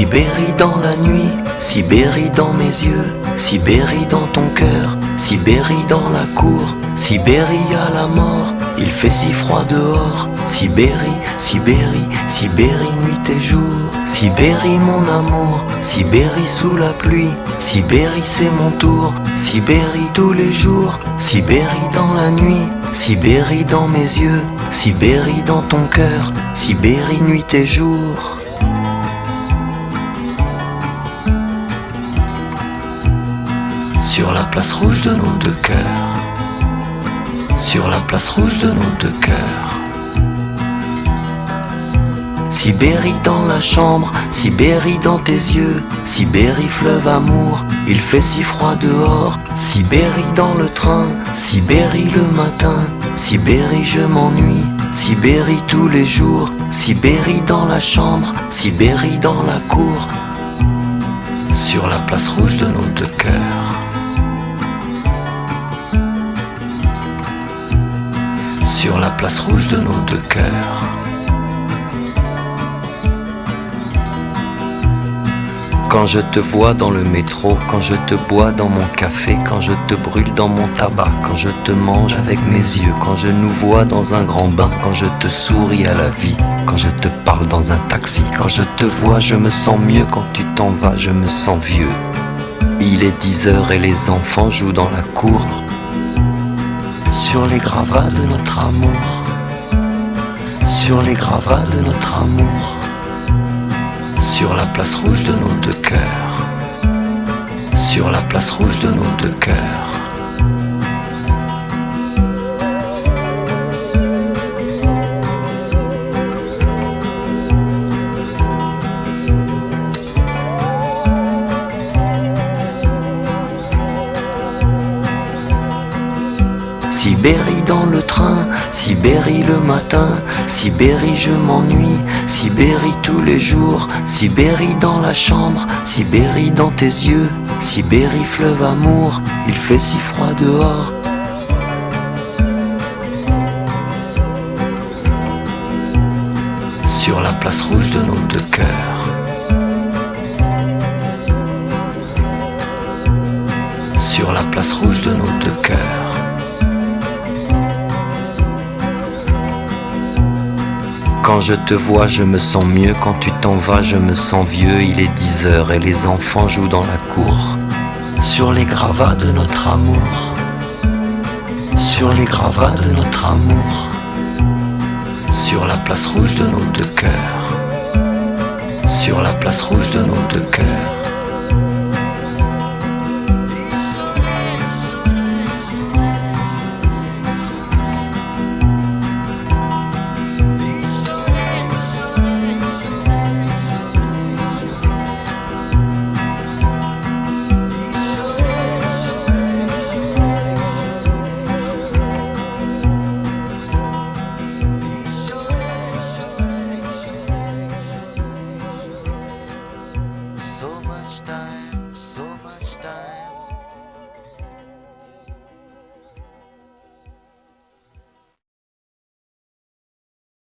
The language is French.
Sibérie dans la nuit, Sibérie dans mes yeux, Sibérie dans ton cœur, Sibérie dans la cour, Sibérie à la mort, il fait si froid dehors. Sibérie, Sibérie, Sibérie nuit et jour, Sibérie mon amour, Sibérie sous la pluie, Sibérie c'est mon tour, Sibérie tous les jours, Sibérie dans la nuit, Sibérie dans mes yeux, Sibérie dans ton cœur, Sibérie nuit et jour. Sur la place rouge de nos deux cœurs, sur la place rouge de nos deux cœurs. Sibérie dans la chambre, Sibérie dans tes yeux, Sibérie fleuve amour, il fait si froid dehors. Sibérie dans le train, Sibérie le matin, Sibérie je m'ennuie, Sibérie tous les jours, Sibérie dans la chambre, Sibérie dans la cour. Sur la place rouge de nos deux cœurs. Sur la place rouge de nos deux cœurs. Quand je te vois dans le métro, quand je te bois dans mon café, quand je te brûle dans mon tabac, quand je te mange avec mes yeux, quand je nous vois dans un grand bain, quand je te souris à la vie, quand je te parle dans un taxi, quand je te vois je me sens mieux, quand tu t'en vas je me sens vieux. Il est 10h et les enfants jouent dans la cour, sur les gravats de notre amour, sur les gravats de notre amour. Sur la place rouge de nos deux cœurs, sur la place rouge de nos deux cœurs. Sibérie dans le train, Sibérie le matin, Sibérie je m'ennuie, Sibérie tous les jours, Sibérie dans la chambre, Sibérie dans tes yeux, Sibérie fleuve amour, il fait si froid dehors. Sur la place rouge de nos deux cœurs. Sur la place rouge de nos deux cœurs. Quand je te vois je me sens mieux, quand tu t'en vas je me sens vieux. Il est 10h et les enfants jouent dans la cour, sur les gravats de notre amour, sur les gravats de notre amour. Sur la place rouge de nos deux cœurs, sur la place rouge de nos deux cœurs.